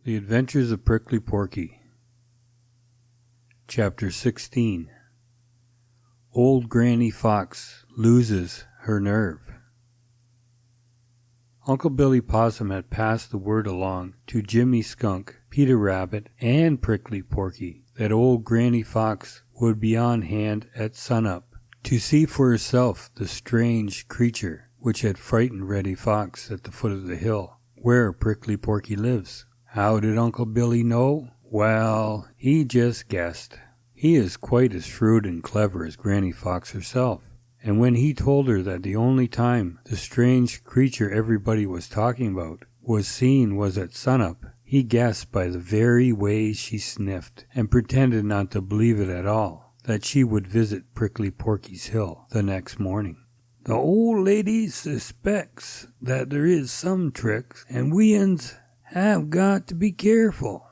The Adventures of Prickly Porky. Chapter 16. Old Granny Fox Loses Her Nerve. Uncle Billy Possum had passed the word along to Jimmy Skunk, Peter Rabbit, and Prickly Porky that old Granny Fox would be on hand at sunup to see for herself the strange creature which had frightened Reddy Fox at the foot of the hill where Prickly Porky lives. How did Uncle Billy know? Well, he just guessed. He is quite as shrewd and clever as Granny Fox herself, and when he told her that the only time the strange creature everybody was talking about was seen was at sunup, he guessed by the very way she sniffed, and pretended not to believe it at all, that she would visit Prickly Porky's hill the next morning. The old lady suspects that there is some tricks, and we uns have got to be careful,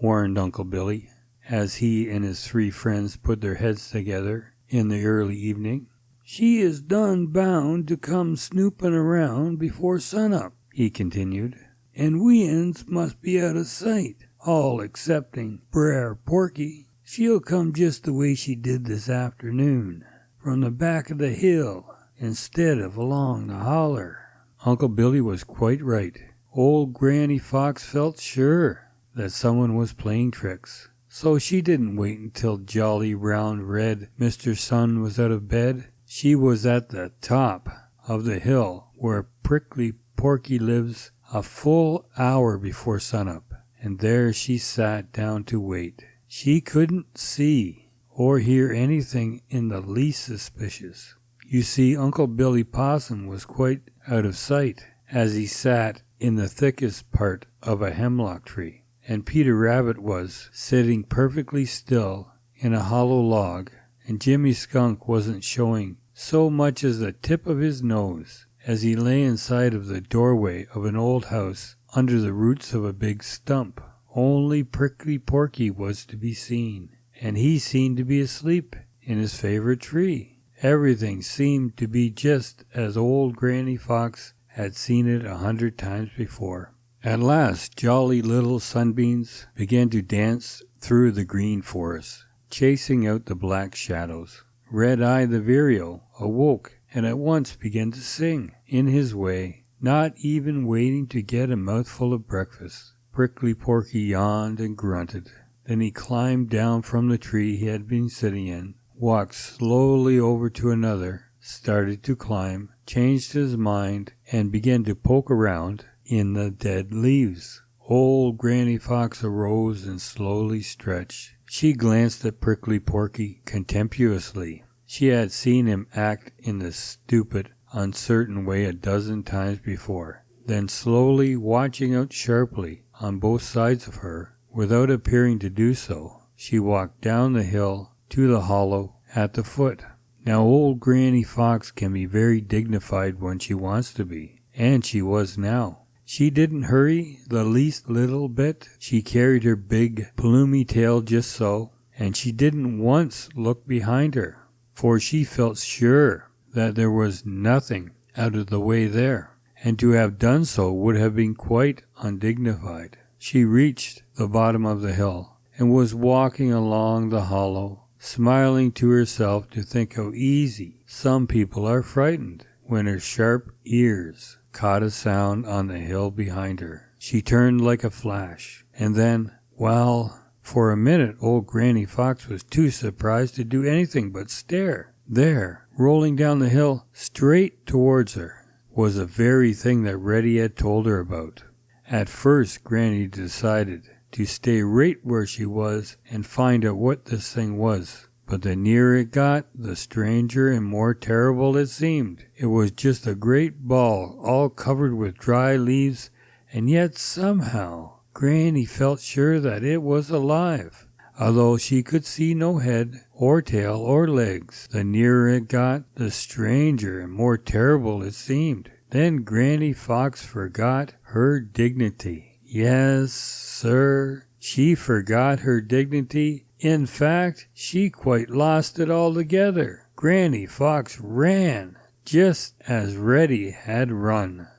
warned Uncle Billy, as he and his three friends put their heads together in the early evening. She is done bound to come snooping around before sunup, he continued, and we uns must be out of sight, all excepting Brer Porky. She'll come just the way she did this afternoon, from the back of the hill instead of along the holler. Uncle Billy was quite right. Old Granny Fox felt sure that someone was playing tricks, so she didn't wait until jolly round red Mr. Sun was out of bed. She was at the top of the hill where Prickly Porky lives a full hour before sunup, and there she sat down to wait. She couldn't see or hear anything in the least suspicious. You see, Uncle Billy Possum was quite out of sight as he sat in the thickest part of a hemlock tree, and Peter Rabbit was sitting perfectly still in a hollow log, and Jimmy Skunk wasn't showing so much as the tip of his nose as he lay inside of the doorway of an old house under the roots of a big stump. Only Prickly Porky was to be seen, and he seemed to be asleep in his favorite tree. Everything seemed to be just as old Granny Fox had seen it 100 times before. At last, jolly little sunbeams began to dance through the green forest, chasing out the black shadows. Red-Eye the Vireo awoke and at once began to sing, in his way, not even waiting to get a mouthful of breakfast. Prickly Porky yawned and grunted. Then he climbed down from the tree he had been sitting in, walked slowly over to another, started to climb, changed his mind, and began to poke around in the dead leaves. Old Granny Fox arose and slowly stretched. She glanced at Prickly Porky contemptuously. She had seen him act in this stupid, uncertain way a dozen times before. Then slowly, watching out sharply on both sides of her, without appearing to do so, she walked down the hill to the hollow at the foot. Now old Granny Fox can be very dignified when she wants to be, and she was now. She didn't hurry the least little bit. She carried her big plumey tail just so, and she didn't once look behind her, for she felt sure that there was nothing out of the way there, and to have done so would have been quite undignified. She reached the bottom of the hill and was walking along the hollow, smiling to herself to think how easy some people are frightened. When her sharp ears caught a sound on the hill behind her, she turned like a flash, and then, well, for a minute old Granny Fox was too surprised to do anything but stare. There, rolling down the hill straight towards her, was the very thing that Reddy had told her about. At first Granny decided to stay right where she was and find out what this thing was. But the nearer it got, the stranger and more terrible it seemed. It was just a great ball, all covered with dry leaves, and yet somehow Granny felt sure that it was alive, although she could see no head or tail or legs. The nearer it got, the stranger and more terrible it seemed. Then Granny Fox forgot her dignity. Yes, sir, she forgot her dignity. In fact, she quite lost it altogether. Granny Fox ran just as Reddy had run.